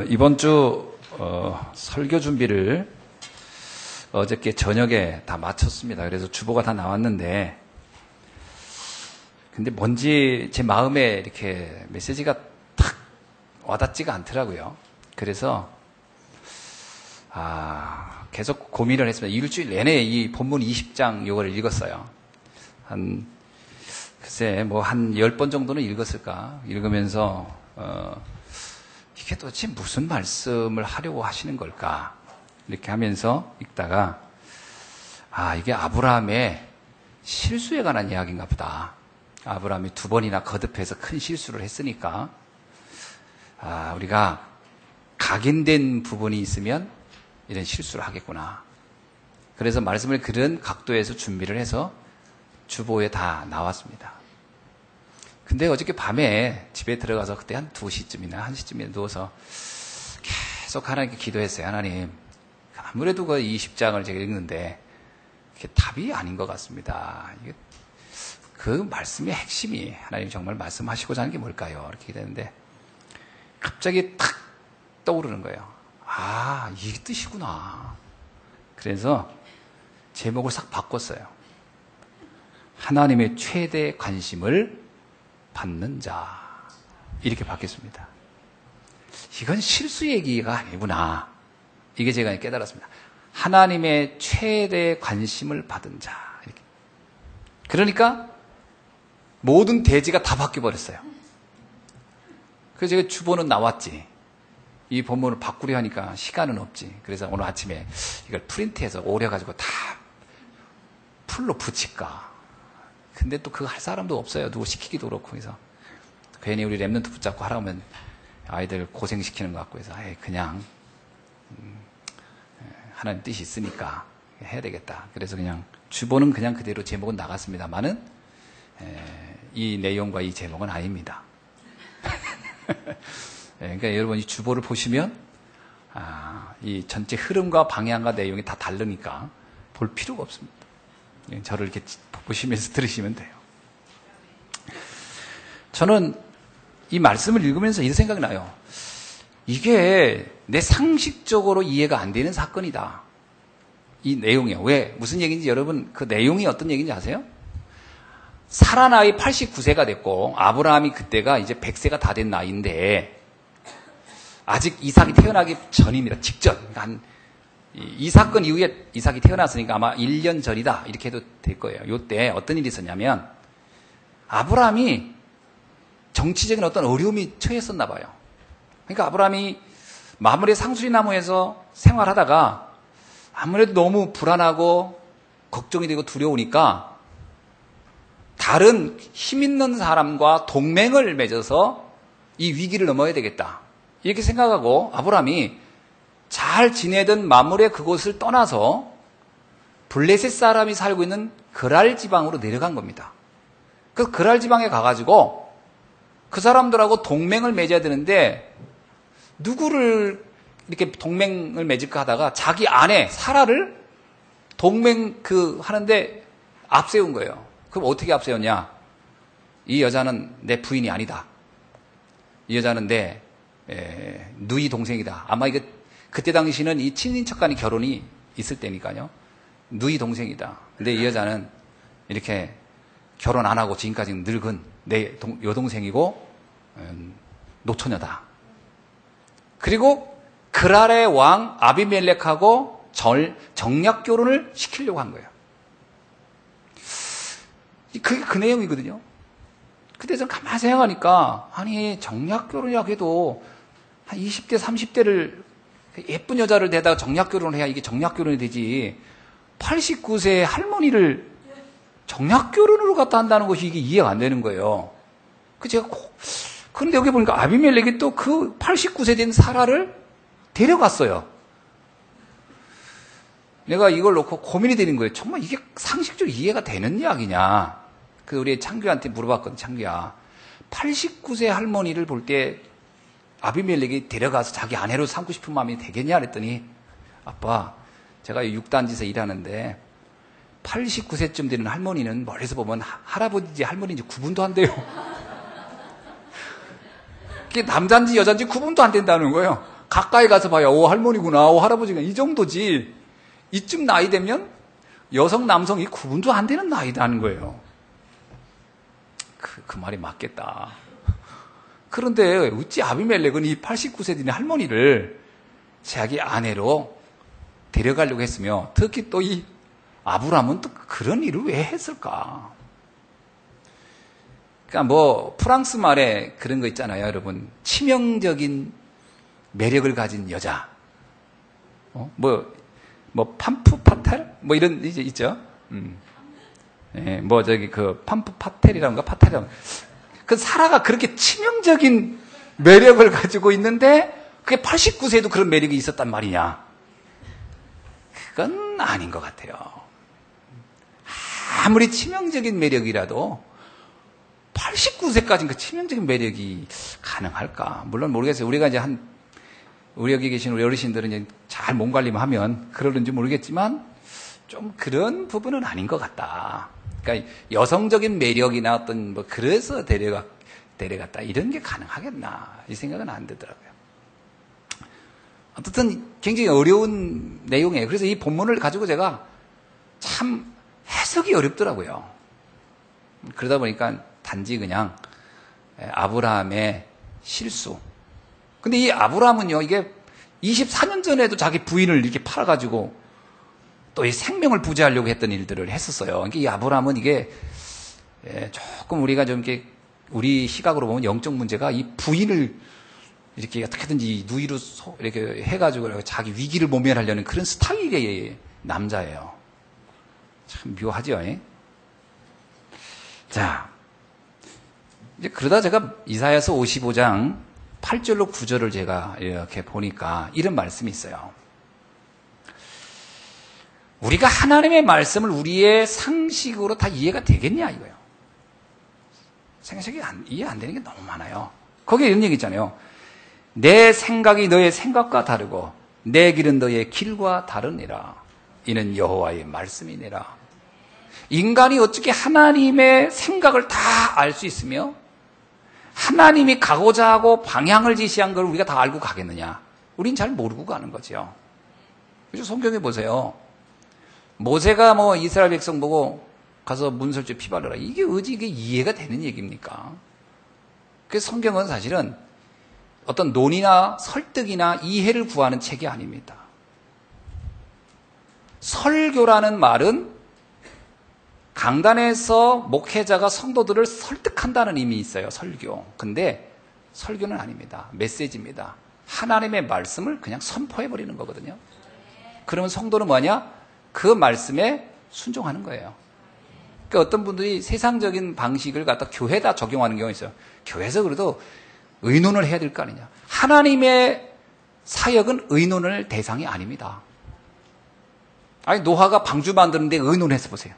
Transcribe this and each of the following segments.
이번 주 설교 준비를 어저께 저녁에 다 마쳤습니다. 그래서 주보가 다 나왔는데, 근데 뭔지 제 마음에 이렇게 메시지가 탁 와닿지가 않더라고요. 그래서 계속 고민을 했습니다. 일주일 내내 이 본문 20장 요거를 읽었어요. 글쎄 한 10번 정도는 읽었을까. 읽으면서 이게 도대체 무슨 말씀을 하려고 하시는 걸까 이렇게 하면서 읽다가 이게 아브라함의 실수에 관한 이야기인가 보다. 아브라함이 2번이나 거듭해서 큰 실수를 했으니까 우리가 각인된 부분이 있으면 이런 실수를 하겠구나. 그래서 말씀을 그런 각도에서 준비를 해서 주보에 다 나왔습니다. 근데 어저께 밤에 집에 들어가서 그때 한 2시쯤이나 1시쯤에 누워서 계속 하나님께 기도했어요. 하나님, 아무래도 그 20장을 제가 읽는데 그게 답이 아닌 것 같습니다. 그 말씀의 핵심이 하나님 정말 말씀하시고자 하는 게 뭘까요? 이렇게 기도했는데 갑자기 탁 떠오르는 거예요. 이 뜻이구나. 그래서 제목을 싹 바꿨어요. 하나님의 최대 관심을 받는 자. 이렇게 바뀌었습니다. 이건 실수 얘기가 아니구나. 이게 제가 깨달았습니다. 하나님의 최대 관심을 받은 자. 이렇게. 그러니까 모든 대지가 다 바뀌어버렸어요. 그래서 제가 주보는 나왔지. 이 본문을 바꾸려 하니까 시간은 없지. 그래서 오늘 아침에 이걸 프린트해서 오려가지고 다 풀로 붙일까. 근데 또 그거 할 사람도 없어요. 누구 시키기도 그렇고. 그래서 괜히 우리 랩런트 붙잡고 하라면 아이들 고생시키는 것 같고 해서 그냥 하나님 뜻이 있으니까 해야 되겠다. 그래서 그냥 주보는 그냥 그대로 제목은 나갔습니다만은 이 내용과 이 제목은 아닙니다. 그러니까 여러분 이 주보를 보시면 이 전체 흐름과 방향과 내용이 다 다르니까 볼 필요가 없습니다. 저를 이렇게 보시면서 들으시면 돼요. 저는 이 말씀을 읽으면서 이런 생각이 나요. 이게 내 상식적으로 이해가 안 되는 사건이다. 이 내용이요. 왜? 무슨 얘기인지 여러분 그 내용이 어떤 얘기인지 아세요? 사라 나이 89세가 됐고 아브라함이 그때가 이제 100세가 다 된 나이인데 아직 이삭이 태어나기 전입니다. 직전. 그러니까 이 사건 이후에 이삭이 태어났으니까 아마 1년 전이다. 이렇게 해도 될 거예요. 요때 어떤 일이 있었냐면 아브라함이 정치적인 어떤 어려움이 처했었나 봐요. 그러니까 아브라함이 마므레 상수리 나무에서 생활하다가 아무래도 너무 불안하고 걱정이 되고 두려우니까 다른 힘 있는 사람과 동맹을 맺어서 이 위기를 넘어야 되겠다. 이렇게 생각하고 아브라함이 잘 지내던 마므레 그곳을 떠나서 블레셋 사람이 살고 있는 그랄 지방으로 내려간 겁니다. 그 그랄 지방에 가가지고 그 사람들하고 동맹을 맺어야 되는데 누구를 이렇게 동맹을 맺을까 하다가 자기 아내 사라를 동맹 하는데 앞세운 거예요. 그럼 어떻게 앞세웠냐? 이 여자는 내 부인이 아니다. 이 여자는 내 누이 동생이다. 아마 이게 그때 당시는 이 친인척 간의 결혼이 있을 때니까요. 누이 동생이다. 근데 이 여자는 이렇게 결혼 안 하고 지금까지 늙은 내 여동생이고 노처녀다. 그리고 그랄의 왕 아비멜렉하고 정략 결혼을 시키려고 한 거예요. 그게 그 내용이거든요. 그때 좀 가만히 생각하니까 정략 결혼이라고 해도 한 20대 30대를 예쁜 여자를 대다가 정략 결혼을 해야 이게 정략 결혼이 되지 89세 할머니를 정략 결혼으로 갖다 한다는 것이 이게 이해가 안 되는 거예요. 그런데 여기 보니까 아비멜렉이 또 그 89세 된 사라를 데려갔어요. 내가 이걸 놓고 고민이 되는 거예요. 정말 이게 상식적으로 이해가 되는 이야기냐. 우리 창규한테 물어봤거든. 창규야, 89세 할머니를 볼 때 아비멜렉이 데려가서 자기 아내로 삼고 싶은 마음이 되겠냐 그랬더니 아빠, 제가 6단지에서 일하는데 89세쯤 되는 할머니는 멀리서 보면 할아버지인지 할머니인지 구분도 안 돼요. 그게 남자인지 여자인지 구분도 안 된다는 거예요. 가까이 가서 봐야 오 할머니구나, 오 할아버지가 이 정도지. 이쯤 나이 되면 여성 남성이 구분도 안 되는 나이라는 거예요. 그 말이 맞겠다. 그런데 어찌 아비멜렉은 이 89세 된 할머니를 자기 아내로 데려가려고 했으며, 특히 또 이 아브라함은 또 그런 일을 왜 했을까? 그러니까 뭐 프랑스 말에 그런 거 있잖아요, 여러분. 치명적인 매력을 가진 여자. 뭐 팜프파텔? 뭐 이런 이제 있죠. 예, 뭐 저기 그 팜프파텔이라는가 파텔이라는가. 그 사라가 그렇게 치명적인 매력을 가지고 있는데 그게 89세에도 그런 매력이 있었단 말이냐? 그건 아닌 것 같아요. 아무리 치명적인 매력이라도 89세까지는 그 치명적인 매력이 가능할까? 물론 모르겠어요. 우리가 이제 우리 여기 계신 우리 어르신들은 이제 잘 몸 관리만 하면 그러는지 모르겠지만 좀 그런 부분은 아닌 것 같다. 그러니까 여성적인 매력이나 어떤 뭐 그래서 데려갔다 이런 게 가능하겠나 이 생각은 안 들더라고요. 어쨌든 굉장히 어려운 내용이에요. 그래서 이 본문을 가지고 제가 참 해석이 어렵더라고요. 그러다 보니까 단지 그냥 아브라함의 실수. 근데 이 아브라함은요, 이게 24년 전에도 자기 부인을 이렇게 팔아가지고 또 이 생명을 부재하려고 했던 일들을 했었어요. 그러니까 이 아브라함은 이게 조금 우리가 좀 이렇게 우리 시각으로 보면 영적 문제가 이 부인을 이렇게 어떻게든지 누이로 이렇게 해가지고 자기 위기를 모면하려는 그런 스타일의 남자예요. 참 묘하죠. 자, 이제 그러다 제가 이사야서 55장 8절로 9절을 제가 이렇게 보니까 이런 말씀이 있어요. 우리가 하나님의 말씀을 우리의 상식으로 다 이해가 되겠냐 이거예요. 생각이 이해 안 되는 게 너무 많아요. 거기에 이런 얘기 있잖아요. 내 생각이 너의 생각과 다르고 내 길은 너의 길과 다르니라. 이는 여호와의 말씀이니라. 인간이 어떻게 하나님의 생각을 다 알 수 있으며 하나님이 가고자 하고 방향을 지시한 걸 우리가 다 알고 가겠느냐? 우린 잘 모르고 가는 거죠. 그죠? 성경에 보세요. 모세가 뭐 이스라엘 백성 보고 가서 문설주에 피 바르라. 이게 이해가 되는 얘기입니까? 그래서 성경은 사실은 어떤 논의나 설득이나 이해를 구하는 책이 아닙니다. 설교라는 말은 강단에서 목회자가 성도들을 설득한다는 의미 있어요. 설교. 근데 설교는 아닙니다. 메시지입니다. 하나님의 말씀을 그냥 선포해버리는 거거든요. 그러면 성도는 뭐냐? 그 말씀에 순종하는 거예요. 그러니까 어떤 분들이 세상적인 방식을 갖다 교회에다 적용하는 경우가 있어요. 교회에서 그래도 의논을 해야 될 거 아니냐. 하나님의 사역은 의논을 대상이 아닙니다. 아니 노아가 방주 만드는데 의논해서 보세요.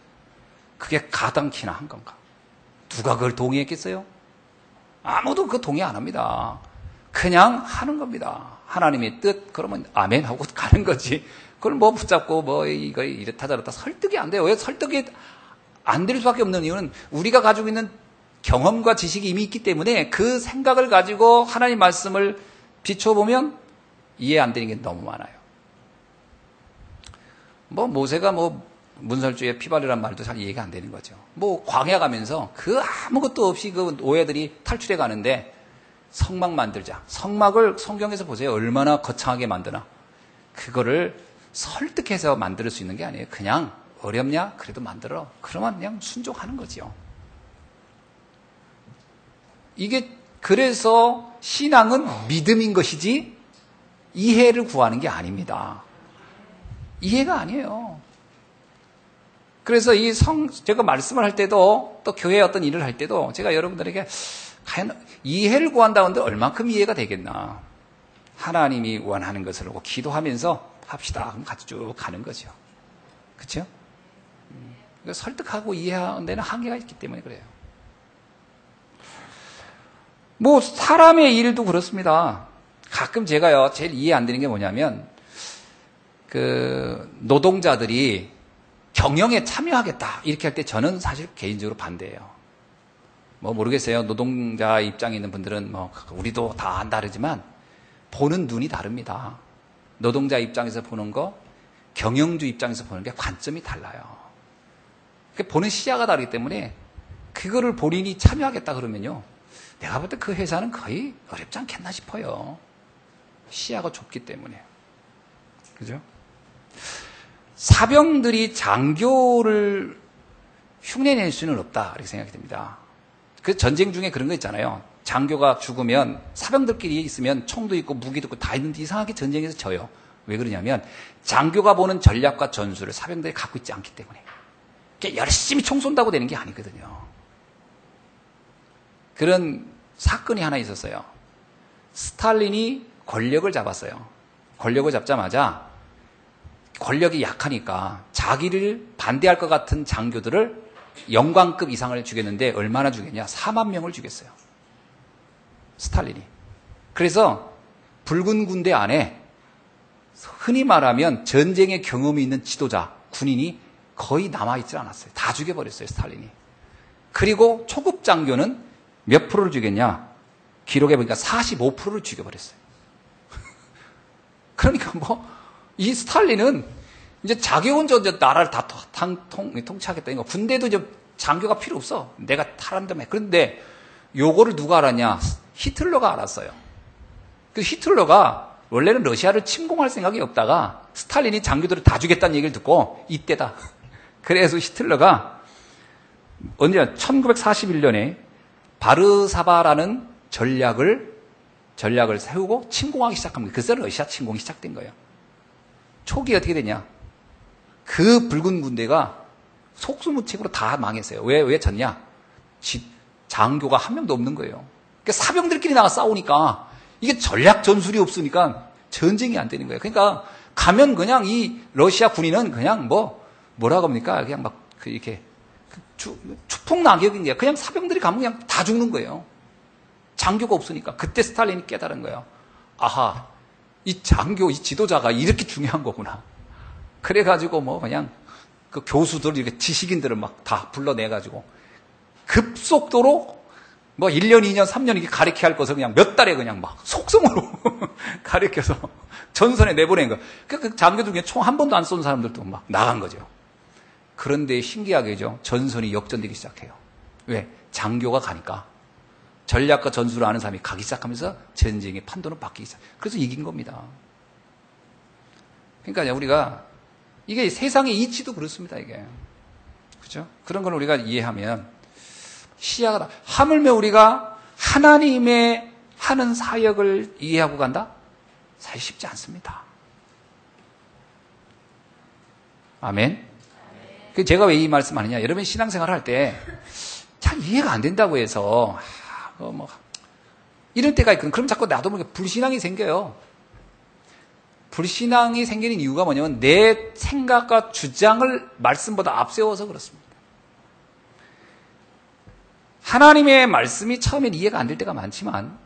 그게 가당키나 한 건가? 누가 그걸 동의했겠어요? 아무도 그거 동의 안 합니다. 그냥 하는 겁니다. 하나님의 뜻 그러면 아멘 하고 가는 거지. 그걸 뭐 붙잡고 뭐 이거 이렇다 저렇다 설득이 안 돼요. 왜 설득이 안 될 수밖에 없는 이유는 우리가 가지고 있는 경험과 지식이 이미 있기 때문에 그 생각을 가지고 하나님 말씀을 비춰보면 이해 안 되는 게 너무 많아요. 뭐 모세가 뭐 문설주에 피바르란 말도 잘 이해가 안 되는 거죠. 뭐 광야 가면서 그 아무것도 없이 그 오해들이 탈출해 가는데 성막 만들자. 성막을 성경에서 보세요. 얼마나 거창하게 만드나. 그거를 설득해서 만들 수 있는 게 아니에요. 그냥 어렵냐? 그래도 만들어. 그러면 그냥 순종하는 거지요. 이게 그래서 신앙은 믿음인 것이지 이해를 구하는 게 아닙니다. 이해가 아니에요. 그래서 제가 말씀을 할 때도 또 교회에 어떤 일을 할 때도 제가 여러분들에게 과연 이해를 구한다는데 얼만큼 이해가 되겠나. 하나님이 원하는 것을 하고 기도하면서 합시다. 그럼 같이 쭉 가는 거죠. 그렇죠? 설득하고 이해하는 데는 한계가 있기 때문에 그래요. 뭐 사람의 일도 그렇습니다. 가끔 제가요 제일 이해 안 되는 게 뭐냐면 그 노동자들이 경영에 참여하겠다 이렇게 할 때 저는 사실 개인적으로 반대예요. 뭐 모르겠어요. 노동자 입장에 있는 분들은 뭐 우리도 다 다르지만 보는 눈이 다릅니다. 노동자 입장에서 보는 거, 경영주 입장에서 보는 게 관점이 달라요. 보는 시야가 다르기 때문에 그거를 본인이 참여하겠다 그러면요. 내가 볼 때 그 회사는 거의 어렵지 않겠나 싶어요. 시야가 좁기 때문에. 그죠? 사병들이 장교를 흉내낼 수는 없다. 이렇게 생각이 됩니다. 그 전쟁 중에 그런 거 있잖아요. 장교가 죽으면 사병들끼리 있으면 총도 있고 무기도 있고 다 있는데 이상하게 전쟁에서 져요. 왜 그러냐면 장교가 보는 전략과 전술을 사병들이 갖고 있지 않기 때문에. 열심히 총 쏜다고 되는 게 아니거든요. 그런 사건이 하나 있었어요. 스탈린이 권력을 잡았어요. 권력을 잡자마자 권력이 약하니까 자기를 반대할 것 같은 장교들을 영광급 이상을 주겠는데 얼마나 주겠냐? 4만 명을 주겠어요. 스탈린이. 그래서 붉은 군대 안에 흔히 말하면 전쟁의 경험이 있는 지도자, 군인이 거의 남아있지 않았어요. 다 죽여버렸어요, 스탈린이. 그리고 초급 장교는 몇 프로를 주겠냐? 기록에 보니까 45%를 죽여버렸어요. 그러니까 이 스탈린은 이제 자기 혼자 나라를 다 통치하겠다는 거. 군대도 이제 장교가 필요 없어. 내가 탈한다며. 그런데 요거를 누가 알았냐? 히틀러가 알았어요. 그 히틀러가 원래는 러시아를 침공할 생각이 없다가 스탈린이 장교들을 다 죽였다는 얘기를 듣고 이때다. 그래서 히틀러가 언제야? 1941년에 바르사바라는 전략을 세우고 침공하기 시작합니다. 그래서 러시아 침공이 시작된 거예요. 초기에 어떻게 되냐? 그 붉은 군대가 속수무책으로 다 망했어요. 왜 졌냐? 장교가 한 명도 없는 거예요. 그러니까 사병들끼리 나가 싸우니까 이게 전략 전술이 없으니까 전쟁이 안 되는 거예요. 그러니까 가면 그냥 이 러시아 군인은 그냥 뭐라고 합니까? 그냥 이렇게 추풍낙엽인 게 그냥 사병들이 가면 그냥 다 죽는 거예요. 장교가 없으니까. 그때 스탈린이 깨달은 거예요. 아하, 이 장교, 이 지도자가 이렇게 중요한 거구나. 그래가지고 그냥 그 교수들, 이렇게 지식인들을 막 다 불러내가지고 급속도로 1년, 2년, 3년 이렇게 가르쳐야 할 것을 그냥 몇 달에 그냥 속성으로 가르쳐서 전선에 내보낸 거. 그 장교들 중에 총 한 번도 안 쏜 사람들도 막 나간 거죠. 그런데 신기하게죠. 전선이 역전되기 시작해요. 왜? 장교가 가니까. 전략과 전술을 아는 사람이 가기 시작하면서 전쟁의 판도는 바뀌기 시작. 그래서 이긴 겁니다. 그러니까 우리가 이게 세상의 이치도 그렇습니다. 이게 그죠? 그런 걸 우리가 이해하면 시야가 하물며 우리가 하나님의 하는 사역을 이해하고 간다? 사실 쉽지 않습니다. 아멘. 제가 왜 이 말씀하느냐? 여러분 신앙생활 할 때 잘 이해가 안 된다고 해서 이럴 때가 있거든. 그럼 자꾸 나도 모르게 불신앙이 생겨요. 불신앙이 생기는 이유가 뭐냐면 내 생각과 주장을 말씀보다 앞세워서 그렇습니다. 하나님의 말씀이 처음엔 이해가 안 될 때가 많지만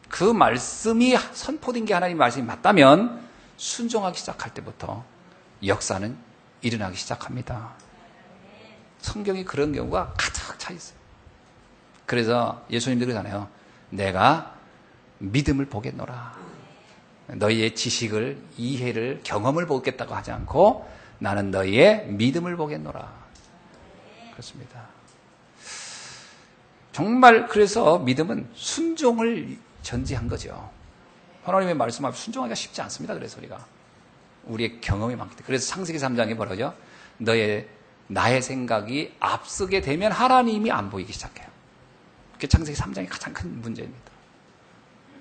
그 말씀이 선포된 게 하나님의 말씀이 맞다면 순종하기 시작할 때부터 역사는 일어나기 시작합니다. 성경이 그런 경우가 가득 차 있어요. 그래서 예수님도 그러잖아요. 내가 믿음을 보겠노라. 너희의 지식을, 이해를, 경험을 보겠다고 하지 않고 나는 너희의 믿음을 보겠노라. 그렇습니다. 정말 그래서 믿음은 순종을 전제한 거죠. 하나님의 말씀 앞에 순종하기가 쉽지 않습니다. 그래서 우리의 경험이 많기 때문에. 그래서 창세기 3장에 뭐라죠? 나의 생각이 앞서게 되면 하나님이 안 보이기 시작해요. 그게 창세기 3장의 가장 큰 문제입니다.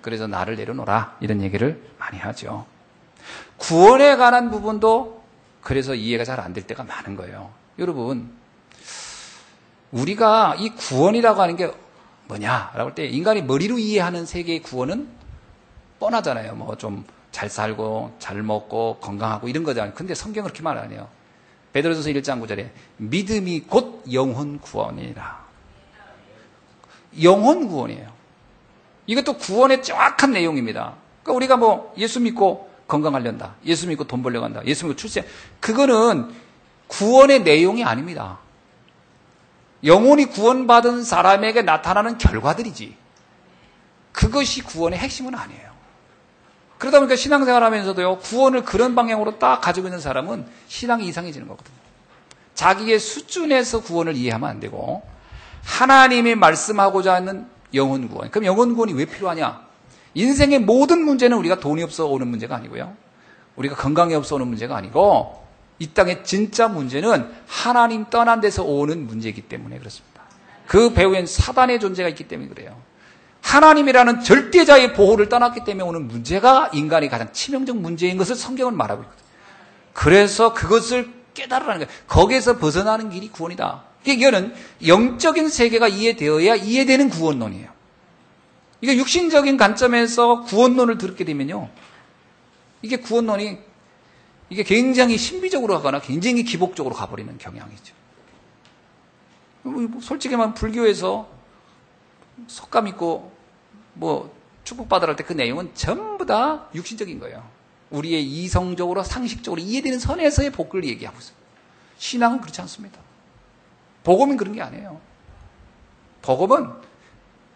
그래서 나를 내려놓으라 이런 얘기를 많이 하죠. 구원에 관한 부분도 그래서 이해가 잘 안 될 때가 많은 거예요. 여러분, 우리가 이 구원이라고 하는 게 뭐냐라고 할 때 인간이 머리로 이해하는 세계의 구원은 뻔하잖아요. 좀 잘 살고 잘 먹고 건강하고 이런 거잖아요. 근데 성경은 그렇게 말 안 해요. 베드로전서 1장 9절에 믿음이 곧 영혼 구원이라. 영혼 구원이에요. 이것도 구원의 정확한 내용입니다. 그러니까 우리가 예수 믿고 건강하려한다. 예수 믿고 돈 벌려고 한다. 예수 믿고 출세. 그거는 구원의 내용이 아닙니다. 영혼이 구원받은 사람에게 나타나는 결과들이지. 그것이 구원의 핵심은 아니에요. 그러다 보니까 신앙생활 하면서도요, 구원을 그런 방향으로 딱 가지고 있는 사람은 신앙이 이상해지는 거거든요. 자기의 수준에서 구원을 이해하면 안 되고, 하나님이 말씀하고자 하는 영혼 구원. 그럼 영혼 구원이 왜 필요하냐? 인생의 모든 문제는 우리가 돈이 없어 오는 문제가 아니고요. 우리가 건강이 없어 오는 문제가 아니고, 이 땅의 진짜 문제는 하나님 떠난 데서 오는 문제이기 때문에 그렇습니다. 그 배후엔 사단의 존재가 있기 때문에 그래요. 하나님이라는 절대자의 보호를 떠났기 때문에 오는 문제가 인간의 가장 치명적 문제인 것을 성경은 말하고 있거든요. 그래서 그것을 깨달으라는 거예요. 거기에서 벗어나는 길이 구원이다. 이거는 영적인 세계가 이해되어야 이해되는 구원론이에요. 이게 육신적인 관점에서 구원론을 들게 되면요, 이게 구원론이 이게 굉장히 신비적으로 가거나 굉장히 기복적으로 가버리는 경향이죠. 솔직히 말하면 불교에서 석가 믿고 뭐 축복받으라 할 때 그 내용은 전부 다 육신적인 거예요. 우리의 이성적으로 상식적으로 이해되는 선에서의 복을 얘기하고 있어요. 신앙은 그렇지 않습니다. 복음은 그런 게 아니에요. 복음은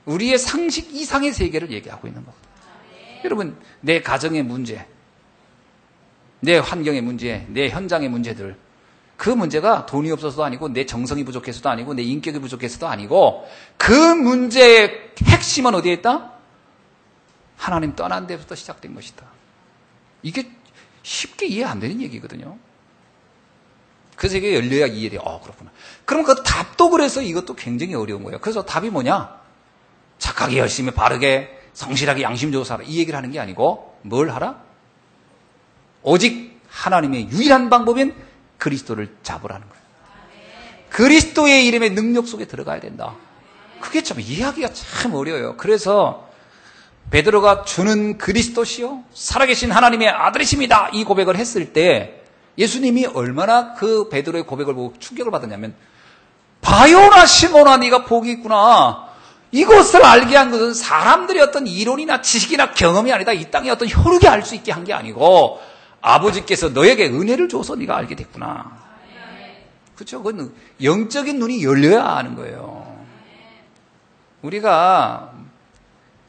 우리의 상식 이상의 세계를 얘기하고 있는 겁니다. 여러분, 내 가정의 문제, 내 환경의 문제, 내 현장의 문제들, 그 문제가 돈이 없어서도 아니고 내 정성이 부족해서도 아니고 내 인격이 부족해서도 아니고, 그 문제의 핵심은 어디에 있다? 하나님 떠난 데부터 시작된 것이다. 이게 쉽게 이해 안 되는 얘기거든요. 그 세계가 열려야 이해돼요. 그렇구나. 그럼 그 답도 그래서 이것도 굉장히 어려운 거예요. 그래서 답이 뭐냐? 착하게 열심히 바르게 성실하게 양심적으로 살아, 이 얘기를 하는 게 아니고 뭘 하라? 오직 하나님의 유일한 방법인 그리스도를 잡으라는 거예요. 그리스도의 이름의 능력 속에 들어가야 된다. 그게 참 이해하기가 참 어려워요. 그래서 베드로가 주는 그리스도시요 살아계신 하나님의 아들이십니다, 이 고백을 했을 때 예수님이 얼마나 그 베드로의 고백을 보고 충격을 받았냐면, 바요나 시몬아, 네가 복이 있구나. 이것을 알게 한 것은 사람들의 어떤 이론이나 지식이나 경험이 아니다. 이 땅의 어떤 혈육이 알 수 있게 한 게 아니고 아버지께서 너에게 은혜를 줘서 네가 알게 됐구나. 그렇죠? 그건 영적인 눈이 열려야 하는 거예요. 우리가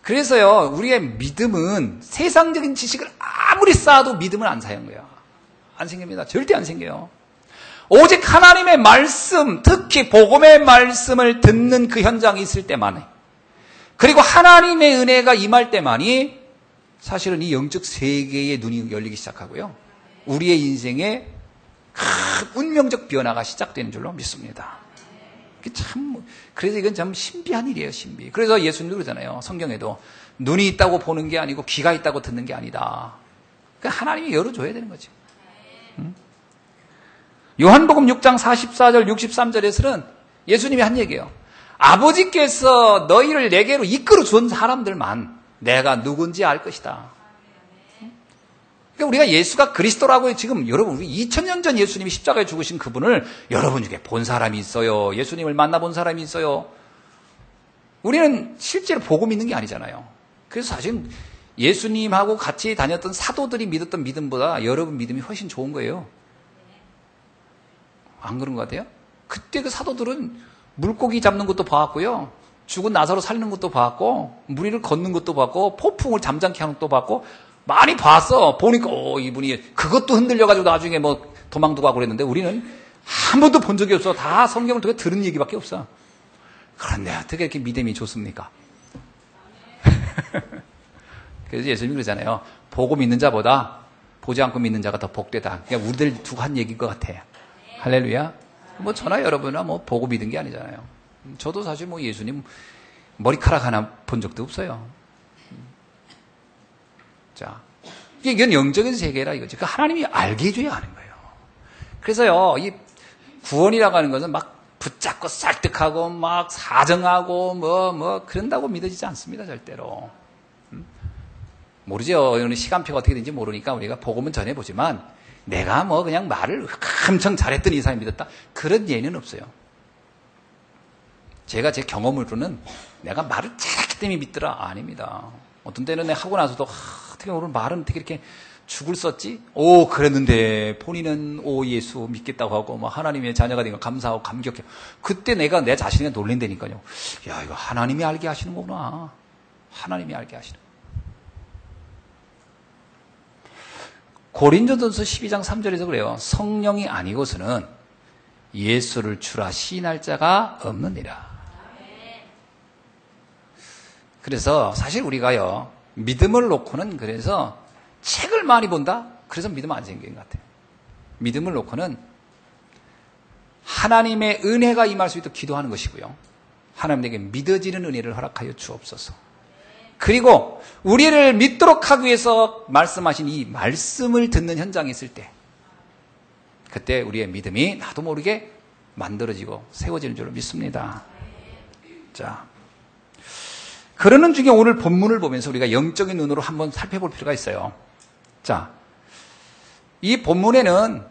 그래서요, 우리의 믿음은 세상적인 지식을 아무리 쌓아도 믿음은 안 사는 거예요. 안 생깁니다. 절대 안 생겨요. 오직 하나님의 말씀, 특히 복음의 말씀을 듣는 그 현장이 있을 때만, 그리고 하나님의 은혜가 임할 때만이 사실은 이 영적 세계의 눈이 열리기 시작하고요, 우리의 인생에 큰 운명적 변화가 시작되는 줄로 믿습니다. 그래서 이건 참 신비한 일이에요, 신비. 그래서 예수님도 그러잖아요. 성경에도 눈이 있다고 보는 게 아니고 귀가 있다고 듣는 게 아니다. 그러니까 하나님이 열어줘야 되는 거죠. 요한복음 6장 44절 63절에서는 예수님이 한 얘기예요. 아버지께서 너희를 내게로 이끌어 준 사람들만 내가 누군지 알 것이다. 그러니까 우리가 예수가 그리스도라고, 지금 여러분, 우리 2000년 전 예수님이 십자가에 죽으신 그분을 여러분 중에 본 사람이 있어요? 예수님을 만나본 사람이 있어요? 우리는 실제로 보고 믿는 게 아니잖아요. 그래서 사실 예수님하고 같이 다녔던 사도들이 믿었던 믿음보다 여러분 믿음이 훨씬 좋은 거예요. 안 그런 것 같아요? 그때 그 사도들은 물고기 잡는 것도 봐왔고요, 죽은 나사로 살리는 것도 봤고, 무리를 걷는 것도 봤고, 폭풍을 잠잠케 하는 것도 봤고, 많이 봤어. 보니까 이분이 그것도 흔들려가지고 나중에 뭐 도망도 가고 그랬는데, 우리는 한 번도 본 적이 없어. 다 성경을 통해 들은 얘기밖에 없어. 그런데 어떻게 이렇게 믿음이 좋습니까? 그래서 예수님이 그러잖아요. 보고 믿는 자보다 보지 않고 믿는 자가 더 복되다. 그러니까 우리들 두고 한 얘기인 것 같아요. 할렐루야. 뭐 저나 여러분이나 뭐 보고 믿은 게 아니잖아요. 저도 사실 뭐 예수님 머리카락 하나 본 적도 없어요. 자, 이건 영적인 세계라 이거지. 그 하나님이 알게 해줘야 하는 거예요. 그래서요, 이 구원이라고 하는 것은 막 붙잡고 설득하고 막 사정하고 뭐 그런다고 믿어지지 않습니다, 절대로. 모르죠. 시간표가 어떻게 되는지 모르니까 우리가 복음은 전해보지만, 내가 뭐 그냥 말을 엄청 잘했더니 이 사람이 믿었다, 그런 예는 없어요. 제가 제 경험으로는 내가 말을 잘했기 때문에 믿더라, 아닙니다. 어떤 때는 하고 나서도 어떻게 오늘 말은 어떻게 이렇게 죽을 썼지? 오, 그랬는데 본인은 오 예수 믿겠다고 하고 뭐 하나님의 자녀가 된 거 감사하고 감격해. 그때 내가 내 자신이 놀랜다니까요. 야, 이거 하나님이 알게 하시는 거구나. 하나님이 알게 하시는. 고린도전서 12장 3절에서 그래요. 성령이 아니고서는 예수를 주라 시인할 자가 없느니라. 그래서 사실 우리가요, 믿음을 놓고는 그래서 책을 많이 본다? 그래서 믿음 안 생기는 것 같아요. 믿음을 놓고는 하나님의 은혜가 임할 수 있도록 기도하는 것이고요. 하나님에게 믿어지는 은혜를 허락하여 주옵소서. 그리고 우리를 믿도록 하기 위해서 말씀하신 이 말씀을 듣는 현장에 있을 때 그때 우리의 믿음이 나도 모르게 만들어지고 세워지는 줄로 믿습니다. 자, 그러는 중에 오늘 본문을 보면서 우리가 영적인 눈으로 한번 살펴볼 필요가 있어요. 자, 이 본문에는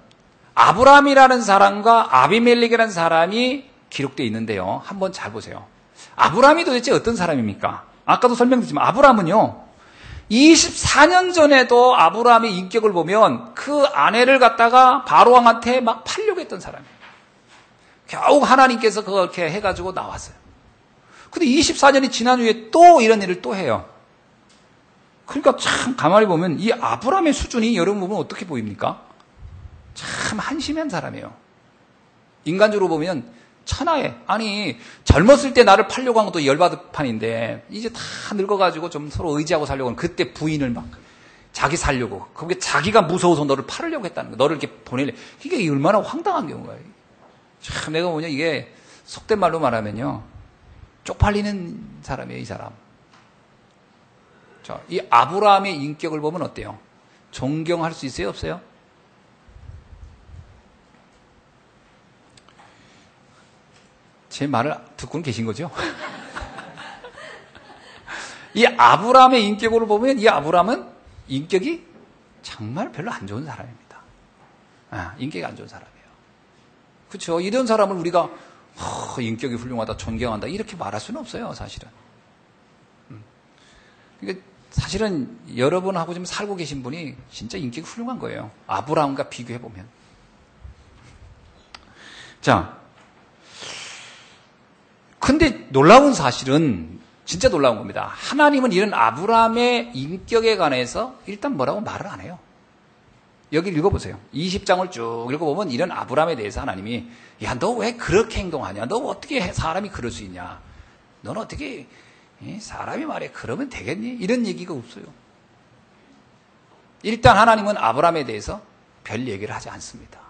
아브라함이라는 사람과 아비멜렉이라는 사람이 기록되어 있는데요. 한번 잘 보세요. 아브라함이 도대체 어떤 사람입니까? 아까도 설명드렸지만 아브라함은요, 24년 전에도 아브라함의 인격을 보면 그 아내를 갖다가 바로왕한테 막 팔려고 했던 사람이에요. 겨우 하나님께서 그렇게 해가지고 나왔어요. 근데 24년이 지난 후에 또 이런 일을 또 해요. 그러니까 참 가만히 보면 이 아브라함의 수준이 여러분 보면 어떻게 보입니까? 참 한심한 사람이에요. 인간적으로 보면 천하에, 아니 젊었을 때 나를 팔려고 한 것도 열받을 판인데 이제 다 늙어가지고 좀 서로 의지하고 살려고 하는 그때 부인을 막 자기 살려고, 그게 자기가 무서워서 너를 팔으려고 했다는 거, 너를 이렇게 보내려. 이게 얼마나 황당한 경우가. 참 내가 뭐냐, 이게 속된 말로 말하면요, 쪽팔리는 사람이에요, 이 사람. 자, 이 아브라함의 인격을 보면 어때요? 존경할 수 있어요, 없어요? 제 말을 듣고는 계신 거죠? 이 아브라함의 인격으로 보면 이 아브라함은 인격이 정말 별로 안 좋은 사람입니다. 인격이 안 좋은 사람이에요. 그렇죠? 이런 사람을 우리가 인격이 훌륭하다, 존경한다 이렇게 말할 수는 없어요, 사실은. 그러니까 사실은 여러분하고 지금 살고 계신 분이 진짜 인격이 훌륭한 거예요. 아브라함과 비교해 보면. 자, 근데 놀라운 사실은 진짜 놀라운 겁니다. 하나님은 이런 아브라함의 인격에 관해서 일단 뭐라고 말을 안 해요. 여기 읽어보세요. 20장을 쭉 읽어보면 이런 아브라함에 대해서 하나님이, 야, 너 왜 그렇게 행동하냐? 너 어떻게 사람이 그럴 수 있냐? 너는 어떻게 사람이 말해 그러면 되겠니? 이런 얘기가 없어요. 일단 하나님은 아브라함에 대해서 별 얘기를 하지 않습니다.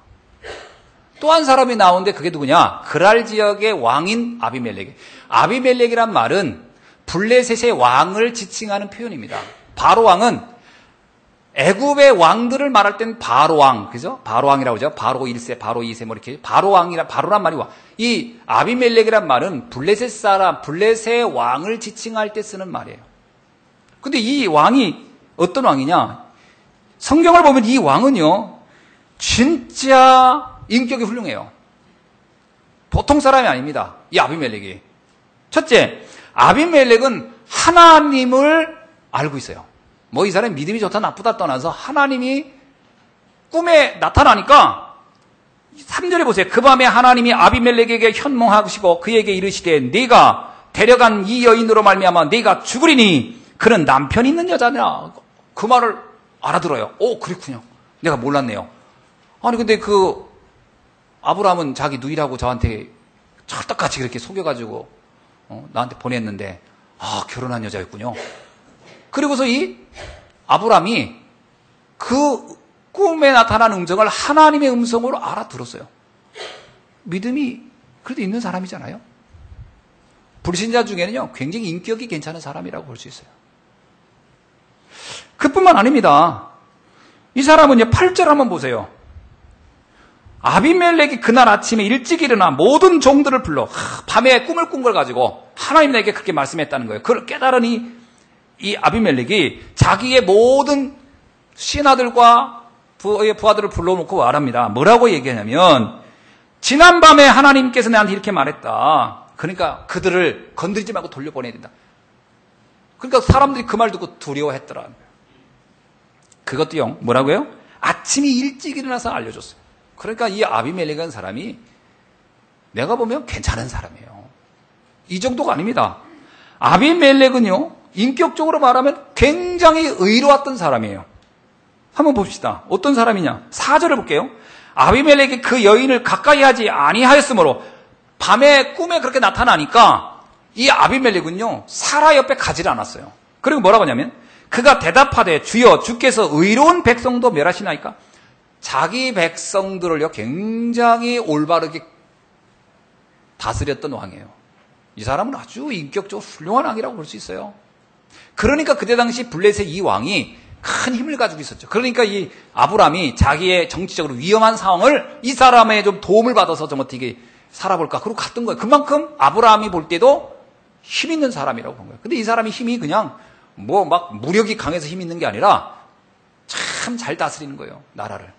또 한 사람이 나오는데 그게 누구냐? 그랄 지역의 왕인 아비멜렉. 아비멜렉이란 말은 블레셋의 왕을 지칭하는 표현입니다. 바로 왕은 애굽의 왕들을 말할 땐 바로 왕, 그죠? 바로 왕이라고 하죠. 바로 1세, 바로 2세 뭐 이렇게 바로 왕이라 바로란 말이 와. 이 아비멜렉이란 말은 블레셋 사람, 블레셋의 왕을 지칭할 때 쓰는 말이에요. 근데 이 왕이 어떤 왕이냐? 성경을 보면 이 왕은요, 진짜 인격이 훌륭해요. 보통 사람이 아닙니다. 이 아비멜렉이. 첫째, 아비멜렉은 하나님을 알고 있어요. 뭐 이 사람이 믿음이 좋다 나쁘다 떠나서 하나님이 꿈에 나타나니까 3절에 보세요. 그 밤에 하나님이 아비멜렉에게 현몽하시고 그에게 이르시되 네가 데려간 이 여인으로 말미암아 네가 죽으리니 그는 남편이 있는 여자냐. 그 말을 알아들어요. 오, 그렇군요. 내가 몰랐네요. 아니 근데 그 아브라함은 자기 누이라고 저한테 찰떡같이 그렇게 속여가지고 나한테 보냈는데 결혼한 여자였군요. 그리고서 이 아브라함이 그 꿈에 나타난 음성을 하나님의 음성으로 알아들었어요. 믿음이 그래도 있는 사람이잖아요. 불신자 중에는요, 굉장히 인격이 괜찮은 사람이라고 볼 수 있어요. 그뿐만 아닙니다. 이 사람은 8절 한번 보세요. 아비멜렉이 그날 아침에 일찍 일어나 모든 종들을 불러 밤에 꿈을 꾼 걸 가지고 하나님 내게 그렇게 말씀했다는 거예요. 그걸 깨달으니 이 아비멜렉이 자기의 모든 신하들과 부하들을 불러놓고 말합니다. 뭐라고 얘기하냐면 지난밤에 하나님께서 나한테 이렇게 말했다. 그러니까 그들을 건드리지 말고 돌려보내야 된다. 그러니까 사람들이 그 말 듣고 두려워했더라. 그것도요, 뭐라고요? 아침이 일찍 일어나서 알려줬어요. 그러니까 이 아비멜렉이라는 사람이 내가 보면 괜찮은 사람이에요. 이 정도가 아닙니다. 아비멜렉은요, 인격적으로 말하면 굉장히 의로웠던 사람이에요. 한번 봅시다. 어떤 사람이냐? 4절을 볼게요. 아비멜렉이 그 여인을 가까이 하지 아니하였으므로 밤에 꿈에 그렇게 나타나니까 이 아비멜렉은요, 사라 옆에 가지를 않았어요. 그리고 뭐라고 하냐면 그가 대답하되 주여 주께서 의로운 백성도 멸하시나이까? 자기 백성들을요, 굉장히 올바르게 다스렸던 왕이에요. 이 사람은 아주 인격적으로 훌륭한 왕이라고 볼 수 있어요. 그러니까 그때 당시 블레셋 이 왕이 큰 힘을 가지고 있었죠. 그러니까 이 아브람이 자기의 정치적으로 위험한 상황을 이 사람의 좀 도움을 받아서 좀 어떻게 살아볼까, 그러고 갔던 거예요. 그만큼 아브람이 볼 때도 힘 있는 사람이라고 본 거예요. 근데 이 사람이 힘이 그냥 뭐 막 무력이 강해서 힘 있는 게 아니라 참 잘 다스리는 거예요, 나라를.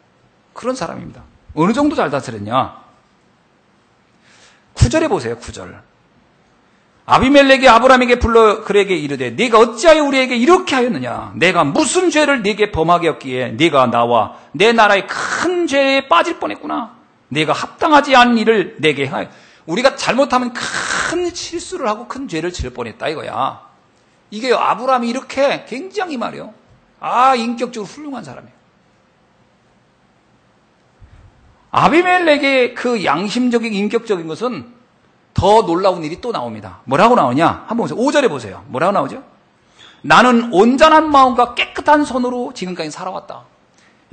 그런 사람입니다. 어느 정도 잘 다스렸냐? 9절에 보세요, 9절. 아비멜렉이 아브람에게 불러 그에게 이르되 네가 어찌하여 우리에게 이렇게 하였느냐? 내가 무슨 죄를 네게 범하게 했기에 네가 나와 내 나라의 큰 죄에 빠질 뻔했구나. 네가 합당하지 않은 일을 내게 하여. 우리가 잘못하면 큰 실수를 하고 큰 죄를 지을 뻔했다 이거야. 이게 아브람이 이렇게 굉장히 말이에요. 인격적으로 훌륭한 사람이에요. 아비멜렉의 그 양심적인 인격적인 것은 더 놀라운 일이 또 나옵니다. 뭐라고 나오냐? 한번 보세요. 5절에 보세요. 뭐라고 나오죠? 나는 온전한 마음과 깨끗한 손으로 지금까지 살아왔다.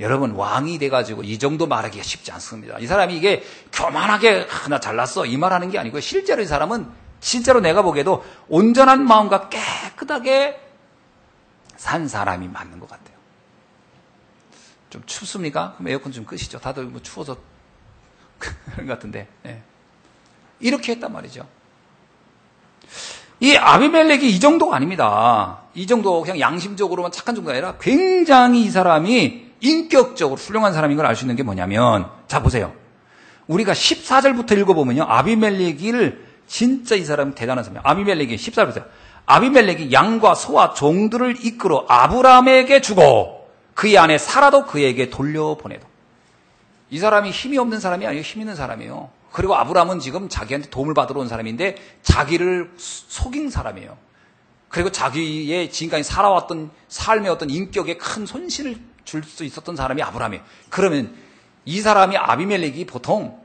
여러분, 왕이 돼가지고 이 정도 말하기가 쉽지 않습니다. 이 사람이 이게 교만하게 나 잘났어 이 말하는 게 아니고요. 실제로 이 사람은 실제로 내가 보기에도 온전한 마음과 깨끗하게 산 사람이 맞는 것 같아요. 좀 춥습니까? 그럼 에어컨 좀 끄시죠. 다들 뭐 추워서 그런 것 같은데. 네. 이렇게 했단 말이죠. 이 아비멜렉이 이 정도가 아닙니다. 이 정도 그냥 양심적으로만 착한 정도가 아니라 굉장히 이 사람이 인격적으로 훌륭한 사람인 걸 알 수 있는 게 뭐냐면, 자 보세요. 우리가 14절부터 읽어보면요, 아비멜렉을 진짜 이 사람이 대단한 사람이에요. 아비멜렉이 14절 보세요. 아비멜렉이 양과 소와 종들을 이끌어 아브람에게 주고 그의 아내 사라도 그에게 돌려보내도. 이 사람이 힘이 없는 사람이 아니에요. 힘 있는 사람이에요. 그리고 아브람은 지금 자기한테 도움을 받으러 온 사람인데 자기를 속인 사람이에요. 그리고 자기의 지금까지 살아왔던 삶의 어떤 인격에 큰 손실을 줄 수 있었던 사람이 아브람이에요. 그러면 이 사람이 아비멜렉이 보통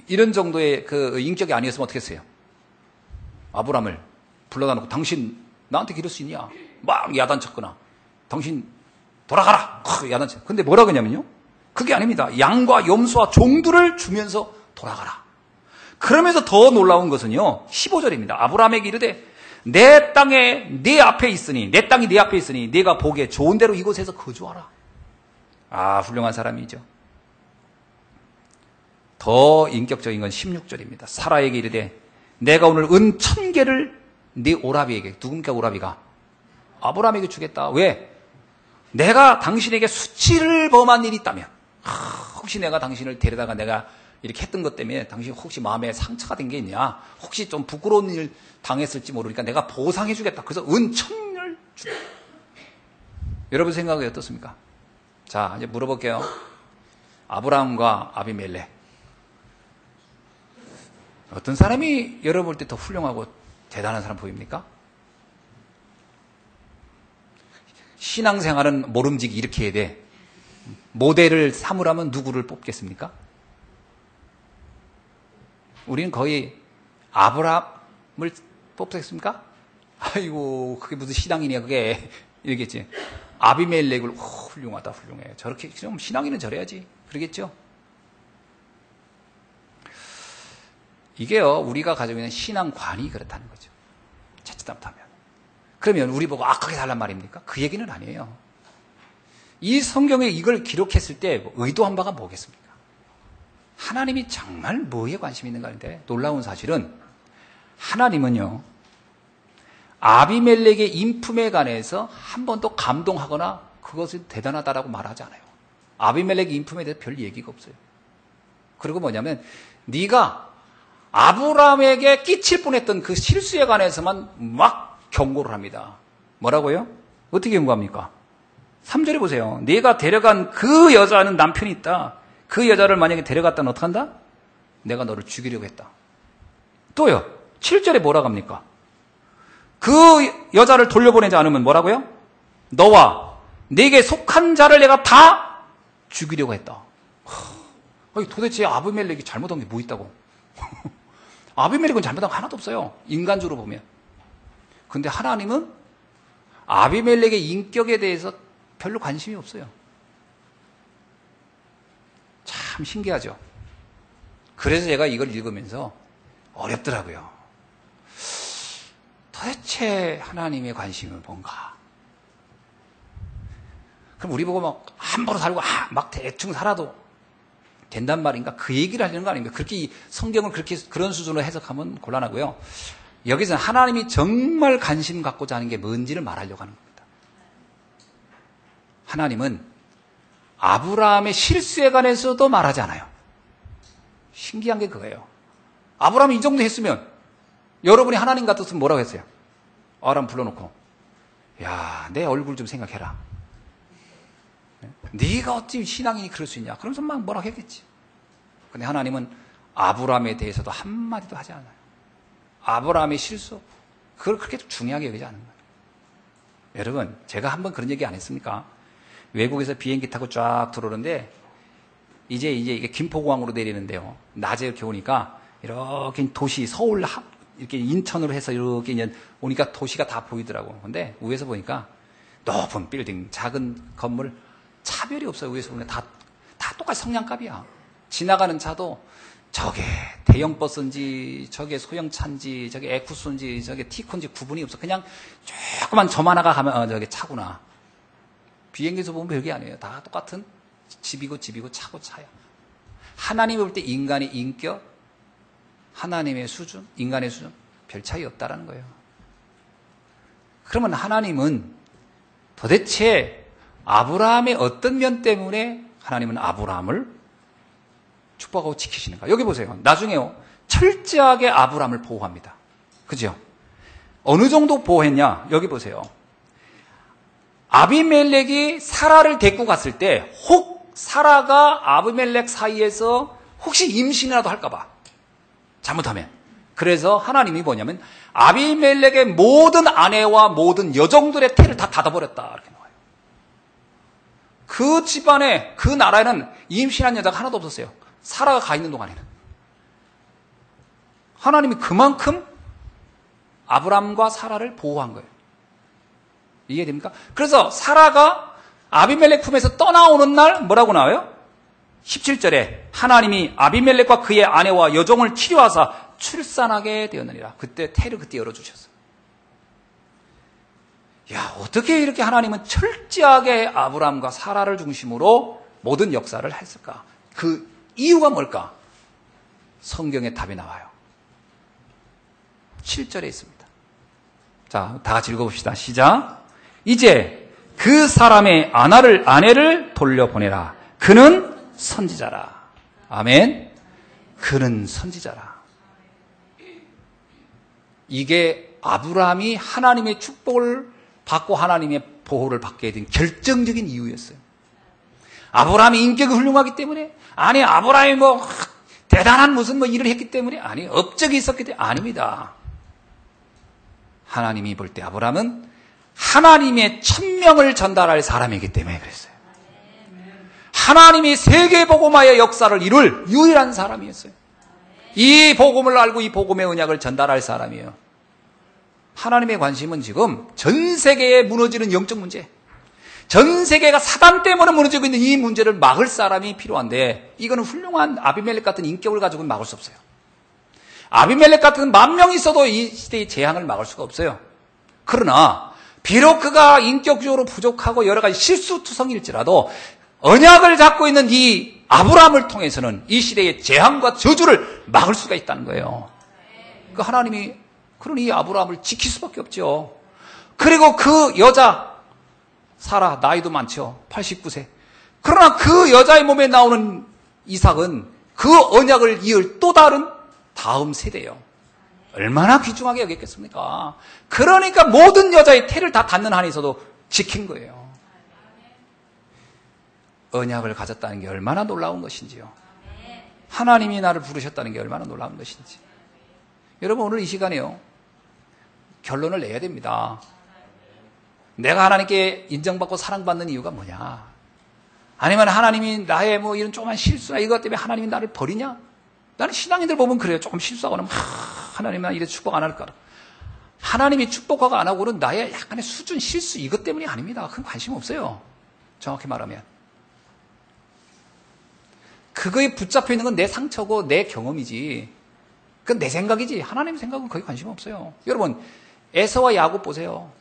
이런 정도의 그 인격이 아니었으면 어떻게 했어요? 아브람을 불러다 놓고 당신 나한테 기를 수 있냐? 막 야단쳤거나 당신 돌아가라! 야단쳤. 근데 뭐라고 하냐면요? 그게 아닙니다. 양과 염소와 종들을 주면서 돌아가라. 그러면서 더 놀라운 것은요, 15절입니다. 아브람에게 이르되 내 땅에 네 앞에 있으니, 내 땅이 네 앞에 있으니 네가 보기에 좋은 대로 이곳에서 거주하라. 훌륭한 사람이죠. 더 인격적인 건 16절입니다. 사라에게 이르되 내가 오늘 은 1000개를 네 오라비에게, 누굽니까 오라비가? 아브람에게 주겠다. 왜? 내가 당신에게 수치를 범한 일이 있다면, 혹시 내가 당신을 데려다가 내가 이렇게 했던 것 때문에 당신 혹시 마음에 상처가 된 게 있냐? 혹시 좀 부끄러운 일 당했을지 모르니까 내가 보상해 주겠다. 그래서 은 1000을 주겠다. 여러분 생각이 어떻습니까? 자, 이제 물어볼게요. 아브람과 아비멜렉, 어떤 사람이 여러분 볼 때 더 훌륭하고 대단한 사람 보입니까? 신앙생활은 모름지기 이렇게 해야 돼. 모델을 삼으라면 누구를 뽑겠습니까? 우리는 거의 아브람을 뽑겠습니까? 아이고, 그게 무슨 신앙이냐, 그게. 이러겠지. 아비멜렉을, 훌륭하다, 훌륭해. 저렇게, 좀 신앙인은 저래야지. 그러겠죠? 이게요, 우리가 가지고 있는 신앙관이 그렇다는 거죠. 자칫 잘못하면. 그러면 우리 보고 악하게 살란 말입니까? 그 얘기는 아니에요. 이 성경에 이걸 기록했을 때 의도한 바가 뭐겠습니까? 하나님이 정말 뭐에 관심이 있는가 하는데, 놀라운 사실은 하나님은요, 아비멜렉의 인품에 관해서 한 번도 감동하거나 그것이 대단하다라고 말하지 않아요. 아비멜렉의 인품에 대해서 별 얘기가 없어요. 그리고 뭐냐면 네가 아브람에게 끼칠 뻔했던 그 실수에 관해서만 막 경고를 합니다. 뭐라고요? 어떻게 경고합니까? 3절에 보세요. 네가 데려간 그 여자는 남편이 있다. 그 여자를 만약에 데려갔다면 어떡한다? 내가 너를 죽이려고 했다. 또요. 7절에 뭐라고 합니까? 그 여자를 돌려보내지 않으면 뭐라고요? 너와 네게 속한 자를 내가 다 죽이려고 했다. 도대체 아비멜렉이 잘못한 게 뭐 있다고? 아비멜렉은 잘못한 거 하나도 없어요. 인간적으로 보면. 근데 하나님은 아비멜렉의 인격에 대해서 별로 관심이 없어요. 참 신기하죠. 그래서 제가 이걸 읽으면서 어렵더라고요. 도대체 하나님의 관심은 뭔가? 그럼 우리 보고 막 함부로 살고 막 대충 살아도 된단 말인가? 그 얘기를 하려는 거 아닙니까? 그렇게 성경을 그런 수준으로 해석하면 곤란하고요. 여기서는 하나님이 정말 관심 갖고자 하는 게 뭔지를 말하려고 하는 겁니다. 하나님은 아브라함의 실수에 관해서도 말하지 않아요. 신기한 게 그거예요. 아브라함이 이 정도 했으면 여러분이 하나님 같았으면 뭐라고 했어요? 아브라함 불러놓고 야, 내 얼굴 좀 생각해라. 네가 어찌 신앙인이 그럴 수 있냐? 그러면서 막 뭐라고 했겠지. 근데 하나님은 아브라함에 대해서도 한마디도 하지 않아요. 아브라함의 실수, 그걸 그렇게 중요하게 여기지 않는 거예요. 여러분, 제가 한번 그런 얘기 안 했습니까? 외국에서 비행기 타고 쫙 들어오는데 이제 이게 김포공항으로 내리는데요. 낮에 이렇게 오니까 이렇게 도시 서울 이렇게 인천으로 해서 이렇게 이제 오니까 도시가 다 보이더라고. 근데 위에서 보니까 높은 빌딩, 작은 건물 차별이 없어요. 위에서 보면 다 똑같이 성냥갑이야. 지나가는 차도 저게 대형 버스인지 저게 소형차인지 저게 에쿠스인지 저게 티콘인지 구분이 없어. 그냥 조그만 점 하나가 가면 저게 차구나. 비행기에서 보면 별게 아니에요. 다 똑같은 집이고 차고 차야. 하나님이 볼 때 인간의 인격, 하나님의 수준, 인간의 수준 별 차이 없다라는 거예요. 그러면 하나님은 도대체 아브라함의 어떤 면 때문에 하나님은 아브라함을 축복하고 지키시는가? 여기 보세요. 나중에요. 철저하게 아브라함을 보호합니다. 그죠? 어느 정도 보호했냐? 여기 보세요. 아비멜렉이 사라를 데리고 갔을 때 혹 사라가 아비멜렉 사이에서 혹시 임신이라도 할까봐 잘못하면 그래서 하나님이 뭐냐면 아비멜렉의 모든 아내와 모든 여종들의 태를 다 닫아버렸다 이렇게 나와요. 그 집안에 그 나라에는 임신한 여자가 하나도 없었어요. 사라가 가 있는 동안에는. 하나님이 그만큼 아브람과 사라를 보호한 거예요. 이해됩니까? 그래서 사라가 아비멜렉 품에서 떠나오는 날 뭐라고 나와요? 17절에 하나님이 아비멜렉과 그의 아내와 여종을 치료하사 출산하게 되었느니라. 그때 태를 그때 열어주셨어요. 야, 어떻게 이렇게 하나님은 철저하게 아브람과 사라를 중심으로 모든 역사를 했을까? 그 이유가 뭘까? 성경에 답이 나와요. 7절에 있습니다. 자, 다 같이 읽어봅시다. 시작. 이제 그 사람의 아내를 돌려보내라. 그는 선지자라. 아멘. 그는 선지자라. 이게 아브라함이 하나님의 축복을 받고 하나님의 보호를 받게 된 결정적인 이유였어요. 아브라함이 인격이 훌륭하기 때문에? 아니, 아브라함이 대단한 무슨 일을 했기 때문에? 아니, 업적이 있었기 때문에? 아닙니다. 하나님이 볼 때 아브라함은 하나님의 천명을 전달할 사람이기 때문에 그랬어요. 하나님이 세계 복음화의 역사를 이룰 유일한 사람이었어요. 이 복음을 알고 이 복음의 언약을 전달할 사람이에요. 하나님의 관심은 지금 전 세계에 무너지는 영적 문제, 전 세계가 사단 때문에 무너지고 있는 이 문제를 막을 사람이 필요한데 이거는 훌륭한 아비멜렉 같은 인격을 가지고는 막을 수 없어요. 아비멜렉 같은 10,000명이 있어도 이 시대의 재앙을 막을 수가 없어요. 그러나 비록 그가 인격적으로 부족하고 여러 가지 실수투성일지라도 언약을 잡고 있는 이 아브라함을 통해서는 이 시대의 재앙과 저주를 막을 수가 있다는 거예요. 그 하나님이 그러니 이 아브라함을 지킬 수밖에 없죠. 그리고 그 여자 사라 나이도 많죠. 89세. 그러나 그 여자의 몸에 나오는 이삭은 그 언약을 이을 또 다른 다음 세대예요. 얼마나 귀중하게 여겼겠습니까? 그러니까 모든 여자의 태를 다 닫는 한에 있어도 지킨 거예요. 언약을 가졌다는 게 얼마나 놀라운 것인지요. 하나님이 나를 부르셨다는 게 얼마나 놀라운 것인지. 여러분, 오늘 이 시간에요, 결론을 내야 됩니다. 내가 하나님께 인정받고 사랑받는 이유가 뭐냐? 아니면 하나님이 나의 뭐 이런 조그만 실수나 이것 때문에 하나님이 나를 버리냐? 나는 신앙인들 보면 그래요. 조금 실수하고 나면 하나님 나 이래 축복 안 할까? 하나님이 축복하고 안 하고는 나의 약간의 수준 실수 이것 때문이 아닙니다. 큰 관심 없어요. 정확히 말하면. 그거에 붙잡혀 있는 건 내 상처고 내 경험이지. 그건 내 생각이지. 하나님 생각은 거의 관심 없어요. 여러분, 에서와 야곱 보세요.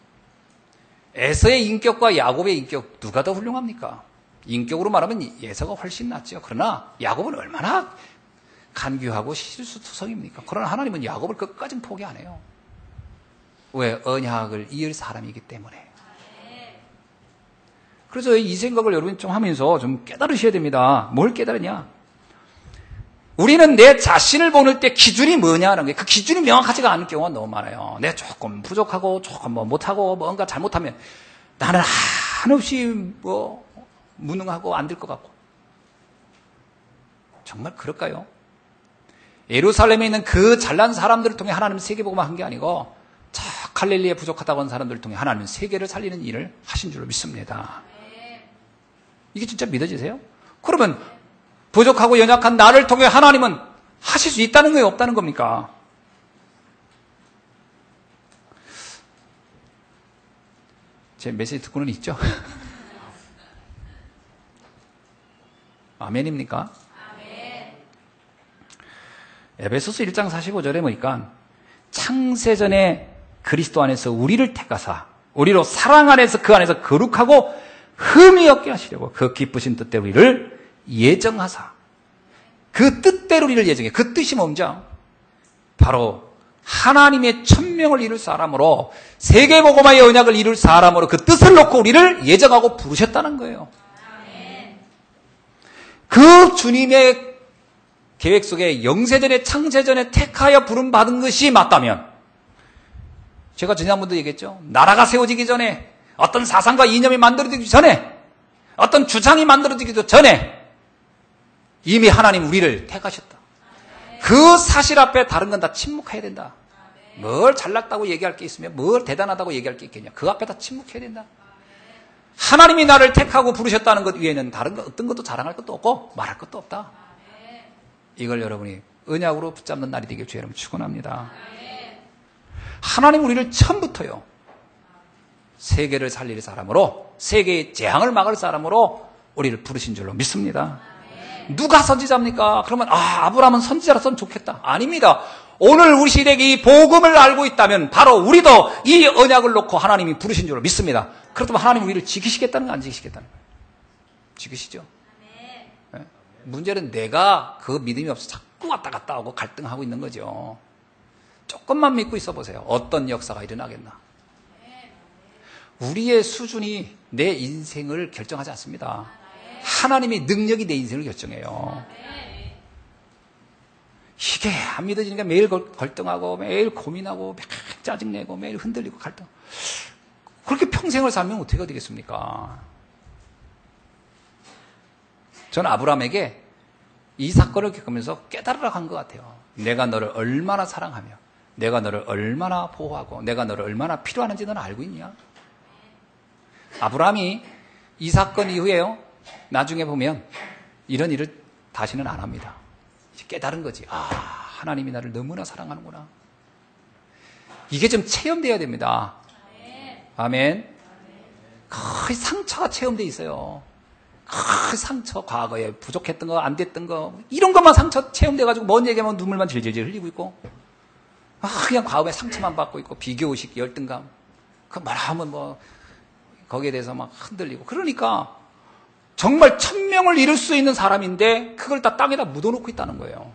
에서의 인격과 야곱의 인격 누가 더 훌륭합니까? 인격으로 말하면 에서가 훨씬 낫죠. 그러나 야곱은 얼마나 간교하고 실수투성입니까? 그러나 하나님은 야곱을 끝까지 포기 안 해요. 왜? 언약을 이을 사람이기 때문에. 그래서 이 생각을 여러분 좀 하면서 좀 깨달으셔야 됩니다. 뭘 깨달으냐? 우리는 내 자신을 보는 때 기준이 뭐냐는 게, 그 기준이 명확하지가 않은 경우가 너무 많아요. 내가 조금 부족하고 조금 뭐 못하고 뭔가 잘못하면 나는 한없이 뭐 무능하고 안 될 것 같고. 정말 그럴까요? 예루살렘에 있는 그 잘난 사람들을 통해 하나님은 세계복음을 한 게 아니고 저 갈릴리에 부족하다고 하는 사람들을 통해 하나님은 세계를 살리는 일을 하신 줄로 믿습니다. 이게 진짜 믿어지세요? 그러면 부족하고 연약한 나를 통해 하나님은 하실 수 있다는 거예요? 없다는 겁니까? 제 메시지 듣고는 있죠? 아멘입니까? 아멘. 에베소서 1장 45절에 보니까 창세전에 그리스도 안에서 우리를 택하사 우리로 사랑 안에서 그 안에서 거룩하고 흠이 없게 하시려고 그 기쁘신 뜻대로 우리를 예정하사. 그 뜻대로 우리를 예정해. 그 뜻이 뭔죠? 바로 하나님의 천명을 이룰 사람으로, 세계복음화의 언약을 이룰 사람으로 그 뜻을 놓고 우리를 예정하고 부르셨다는 거예요. 그 주님의 계획 속에 영세전에 창세전에 택하여 부름받은 것이 맞다면, 제가 지난번도 얘기했죠. 나라가 세워지기 전에, 어떤 사상과 이념이 만들어지기 전에, 어떤 주장이 만들어지기도 전에 이미 하나님 우리를 택하셨다. 그 사실 앞에 다른 건 다 침묵해야 된다. 뭘 잘났다고 얘기할 게 있으면, 뭘 대단하다고 얘기할 게 있겠냐. 그 앞에 다 침묵해야 된다. 하나님이 나를 택하고 부르셨다는 것 외에는 다른 것, 어떤 것도 자랑할 것도 없고 말할 것도 없다. 이걸 여러분이 언약으로 붙잡는 날이 되길 주의 이름으로 축원합니다. 하나님 우리를 처음부터요, 세계를 살릴 사람으로, 세계의 재앙을 막을 사람으로 우리를 부르신 줄로 믿습니다. 누가 선지자입니까? 그러면 아브라함은 선지자라서는 좋겠다. 아닙니다. 오늘 우리 시대에 이 복음을 알고 있다면 바로 우리도 이 언약을 놓고 하나님이 부르신 줄로 믿습니다. 그렇다면 하나님 우리를 지키시겠다는 거, 안 지키시겠다는 거예요? 지키시죠? 네? 문제는 내가 그 믿음이 없어서 자꾸 왔다 갔다 하고 갈등하고 있는 거죠. 조금만 믿고 있어 보세요. 어떤 역사가 일어나겠나. 우리의 수준이 내 인생을 결정하지 않습니다. 하나님의 능력이 내 인생을 결정해요. 이게 안 믿어지니까 매일 갈등하고 매일 고민하고 매일 짜증내고 매일 흔들리고 갈등. 그렇게 평생을 살면 어떻게 되겠습니까? 저는 아브라함에게 이 사건을 겪으면서 깨달으라 한 것 같아요. 내가 너를 얼마나 사랑하며 내가 너를 얼마나 보호하고 내가 너를 얼마나 필요하는지 너는 알고 있냐? 아브라함이 이 사건 이후에요, 나중에 보면 이런 일을 다시는 안 합니다. 이제 깨달은 거지. 하나님이 나를 너무나 사랑하는구나. 이게 좀 체험돼야 됩니다. 아멘. 거의 상처가 체험돼 있어요. 거의 상처, 과거에 부족했던 거, 안 됐던 거, 이런 것만 상처 체험돼가지고 뭔 얘기하면 눈물만 질질질 흘리고 있고, 그냥 과거에 상처만 받고 있고, 비교의식, 열등감, 그 뭐라 하면 뭐 거기에 대해서 막 흔들리고. 그러니까 정말 천명을 이룰 수 있는 사람인데 그걸 다 땅에다 묻어놓고 있다는 거예요.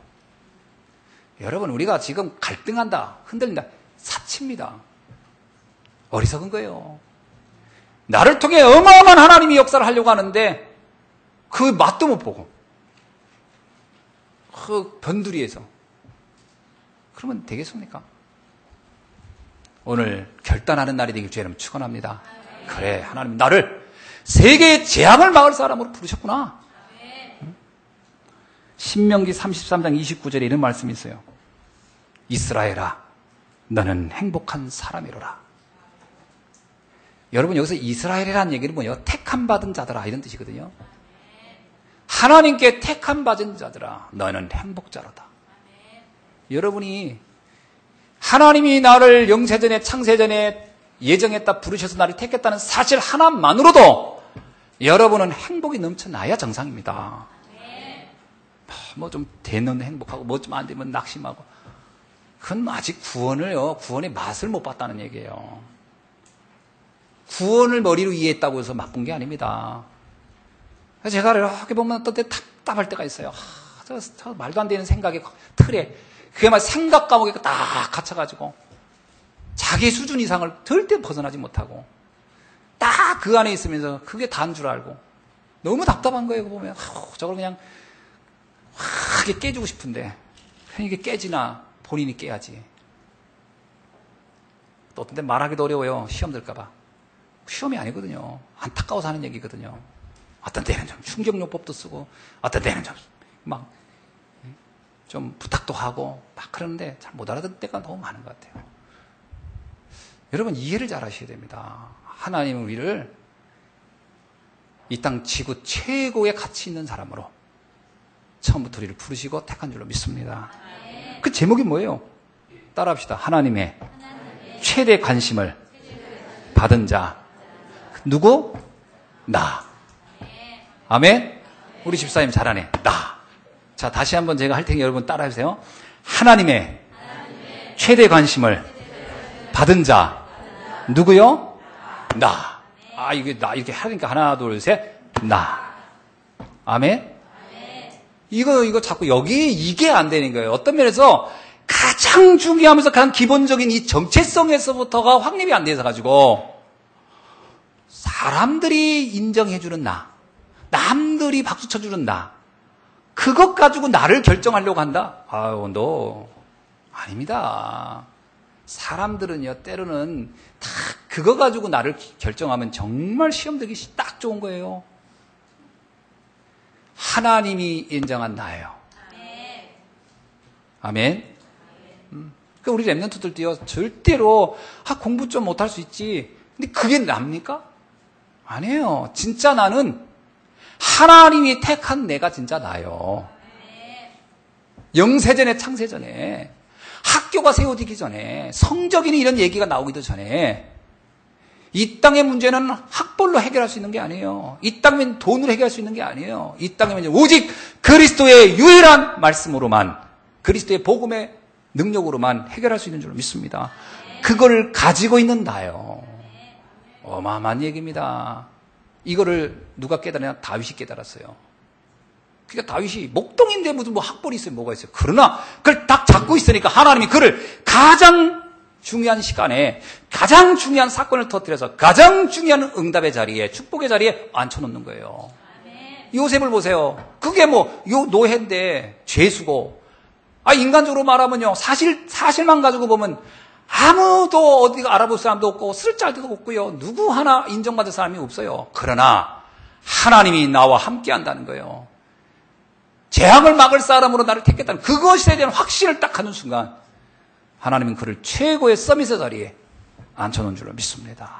여러분, 우리가 지금 갈등한다, 흔들린다, 사치입니다. 어리석은 거예요. 나를 통해 어마어마한 하나님이 역사를 하려고 하는데 그 맛도 못 보고 그 변두리에서 그러면 되겠습니까? 오늘 결단하는 날이 되길 주의 이름으로 축원합니다. 그래, 하나님 나를 세계의 재앙을 막을 사람으로 부르셨구나. 신명기 33장 29절에 이런 말씀이 있어요. 이스라엘아, 너는 행복한 사람이로라. 여러분, 여기서 이스라엘이라는 얘기는 뭐예요? 택함 받은 자들아, 이런 뜻이거든요. 하나님께 택함 받은 자들아, 너는 행복자로다. 여러분이 하나님이 나를 영세전에 창세전에 예정했다, 부르셔서 나를 택했다는 사실 하나만으로도 여러분은 행복이 넘쳐나야 정상입니다. 뭐 좀 되는 행복하고 뭐 좀 안 되면 낙심하고, 그건 아직 구원의 맛을 못 봤다는 얘기예요. 구원을 머리로 이해했다고 해서 맛본 게 아닙니다. 제가 이렇게 보면 어떤 때 답답할 때가 있어요. 저 말도 안 되는 생각의 틀에, 그게 막 생각 감옥에 딱 갇혀가지고 자기 수준 이상을 절대 벗어나지 못하고 딱 그 안에 있으면서 그게 다인 줄 알고 너무 답답한 거예요. 그거 보면 저걸 그냥 확 깨주고 싶은데 그냥 이게 깨지나 본인이 깨야지. 또 어떤 때 말하기도 어려워요. 시험 들까봐. 시험이 아니거든요. 안타까워서 하는 얘기거든요. 어떤 때는 좀 충격요법도 쓰고 어떤 때는 좀 부탁도 하고 막 그러는데 잘 못 알아듣는 때가 너무 많은 것 같아요. 여러분, 이해를 잘 하셔야 됩니다. 하나님은 우리를 이 땅 지구 최고의 가치 있는 사람으로 처음부터 우리를 부르시고 택한 줄로 믿습니다. 그 제목이 뭐예요? 따라합시다. 하나님의 최대 관심을 받은 자. 누구? 나. 아멘? 우리 집사님 잘하네. 나. 자, 다시 한번 제가 할 테니 여러분 따라해주세요. 하나님의 최대 관심을 받은 자. 누구요? 나. 이게 나. 이렇게 하니까 하나, 둘, 셋. 나. 아멘? 이거 자꾸 이게 안 되는 거예요. 어떤 면에서 가장 중요하면서 가장 기본적인 이 정체성에서부터가 확립이 안 돼서 가지고 사람들이 인정해주는 나, 남들이 박수 쳐주는 나, 그것 가지고 나를 결정하려고 한다? 너 아닙니다. 사람들은요, 때로는 다 그거 가지고 나를 결정하면 정말 시험 들기 딱 좋은 거예요. 하나님이 인정한 나예요. 아멘. 그러니까 우리 랩런트들도요, 절대로 공부 좀 못할 수 있지. 근데 그게 납니까? 아니에요. 진짜 나는 하나님이 택한 내가 진짜 나요. 영세전에 창세전에 학교가 세워지기 전에 성적이니 이런 얘기가 나오기도 전에 이 땅의 문제는 학벌로 해결할 수 있는 게 아니에요. 이 땅은 돈으로 해결할 수 있는 게 아니에요. 이 땅의 문제는 오직 그리스도의 유일한 말씀으로만, 그리스도의 복음의 능력으로만 해결할 수 있는 줄 믿습니다. 그걸 가지고 있는 나요. 어마어마한 얘기입니다. 이거를 누가 깨달으냐? 다윗이 깨달았어요. 그러니까 다윗이 목동인데 무슨 학벌이 있어요? 뭐가 있어요? 그러나 그걸 딱 잡고 있으니까 하나님이 그를 가장 중요한 시간에 가장 중요한 사건을 터뜨려서 가장 중요한 응답의 자리에, 축복의 자리에 앉혀놓는 거예요. 요셉을 보세요. 그게 요 노예인데 죄수고, 인간적으로 말하면요, 사실만 가지고 보면 아무도 어디가 알아볼 사람도 없고 쓸 자도 없고요, 누구 하나 인정받을 사람이 없어요. 그러나 하나님이 나와 함께 한다는 거예요. 재앙을 막을 사람으로 나를 택했다는 그것에 대한 확신을 딱 하는 순간 하나님은 그를 최고의 서밋의 자리에 앉혀놓은 줄로 믿습니다.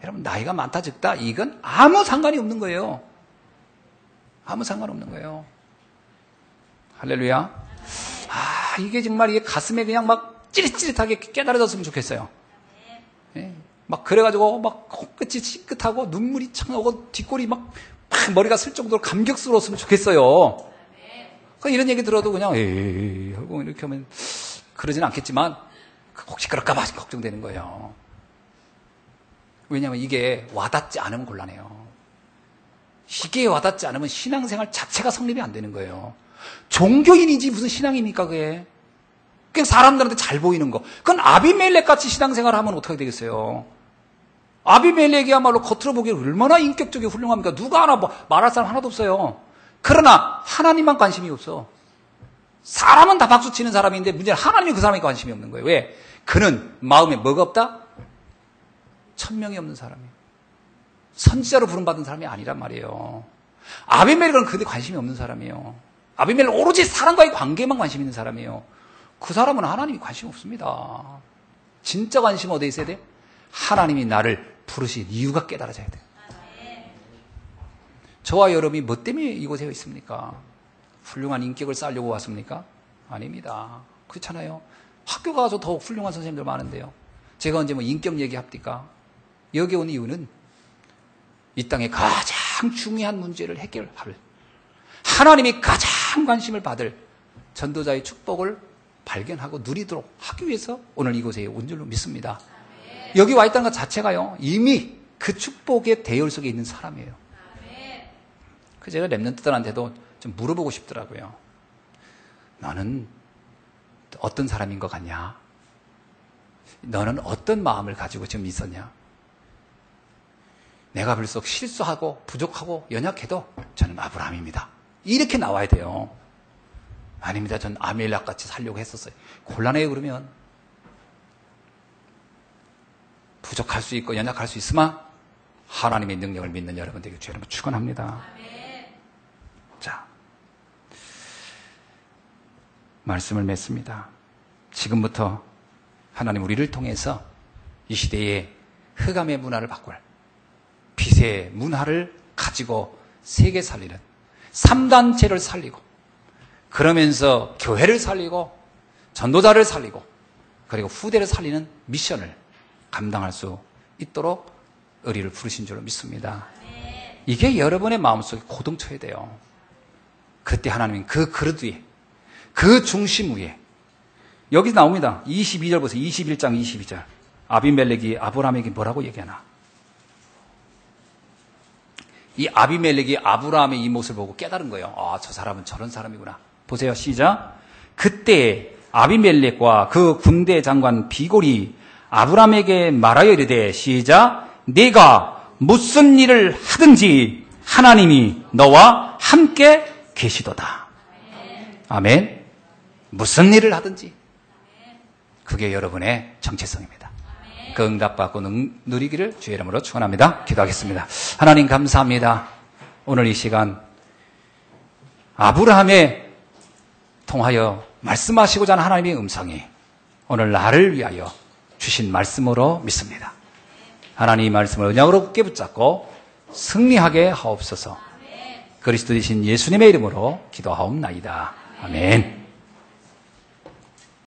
여러분, 나이가 많다 적다 이건 아무 상관이 없는 거예요. 아무 상관없는 거예요. 할렐루야. 이게 정말 이게 가슴에 그냥 막 찌릿찌릿하게 깨달아졌으면 좋겠어요. 막 그래가지고 막 코끝이 찌끗하고 눈물이 착 나오고 뒷골이 막 머리가 슬 정도로 감격스러웠으면 좋겠어요. 이런 얘기 들어도 그냥 에이 하고 이렇게 하면 그러진 않겠지만 혹시 그럴까봐 걱정되는 거예요. 왜냐하면 이게 와닿지 않으면 곤란해요. 이게 와닿지 않으면 신앙생활 자체가 성립이 안 되는 거예요. 종교인이지 무슨 신앙입니까 그게. 그냥 사람들한테 잘 보이는 거. 그건 아비멜렉 같이 신앙생활을 하면 어떻게 되겠어요. 아비멜렉이야말로 겉으로 보기에 얼마나 인격적이고 훌륭합니까. 누가 하나 말할 사람 하나도 없어요. 그러나 하나님만 관심이 없어. 사람은 다 박수치는 사람인데 문제는 하나님이 그 사람에 관심이 없는 거예요. 왜? 그는 마음에 뭐가 없다? 천명이 없는 사람이에요. 선지자로 부름받은 사람이 아니란 말이에요. 아비멜렉은 그런데 관심이 없는 사람이에요. 아비멜렉은 오로지 사람과의 관계만 관심 있는 사람이에요. 그 사람은 하나님이 관심 없습니다. 진짜 관심 어디에 있어야 돼? 하나님이 나를 부르신 이유가 깨달아져야 돼. 저와 여러분이 뭐 때문에 이곳에 있습니까? 훌륭한 인격을 쌓으려고 왔습니까? 아닙니다. 그렇잖아요. 학교 가서 더욱 훌륭한 선생님들 많은데요. 제가 언제 뭐 인격 얘기합니까? 여기 온 이유는 이 땅의 가장 중요한 문제를 해결할 하나님이 가장 관심을 받을 전도자의 축복을 발견하고 누리도록 하기 위해서 오늘 이곳에 온 줄로 믿습니다. 여기 와 있다는 것 자체가요, 이미 그 축복의 대열 속에 있는 사람이에요. 그래서 제가 랩런트들한테도 좀 물어보고 싶더라고요. 너는 어떤 사람인 것 같냐? 너는 어떤 마음을 가지고 지금 있었냐? 내가 불쑥 실수하고 부족하고 연약해도 저는 아브라함입니다. 이렇게 나와야 돼요. 아닙니다. 전 아멜렉같이 살려고 했었어요. 곤란해요. 그러면 부족할 수 있고 연약할 수 있으면 하나님의 능력을 믿는 여러분들에게 주의 이름으로 축원합니다. 자, 말씀을 맺습니다. 지금부터 하나님 우리를 통해서 이 시대의 흑암의 문화를 바꿀 빛의 문화를 가지고 세계 살리는 3단체를 살리고 그러면서 교회를 살리고 전도자를 살리고 그리고 후대를 살리는 미션을 감당할 수 있도록 우리를 부르신 줄로 믿습니다. 이게 여러분의 마음속에 고동쳐야 돼요. 그때 하나님은 그 그릇 위에 그 중심 위에 여기 나옵니다. 22절 보세요. 21장 22절. 아비멜렉이 아브라함에게 뭐라고 얘기하나? 이 아비멜렉이 아브라함의 이 모습을 보고 깨달은 거예요. 아, 저 사람은 저런 사람이구나. 보세요. 시작. 그때 아비멜렉과 그 군대 장관 비골이 아브라함에게 말하여 이르되 시작. 네가 무슨 일을 하든지 하나님이 너와 함께 계시도다. 아멘. 무슨 일을 하든지 그게 여러분의 정체성입니다. 그 응답받고 누리기를 주의 이름으로 축원합니다. 기도하겠습니다. 하나님 감사합니다. 오늘 이 시간 아브라함에 통하여 말씀하시고자 하는 하나님의 음성이 오늘 나를 위하여 주신 말씀으로 믿습니다. 하나님 이 말씀을 언약으로 굳게 붙잡고 승리하게 하옵소서. 그리스도 되신 예수님의 이름으로 기도하옵나이다. 아멘.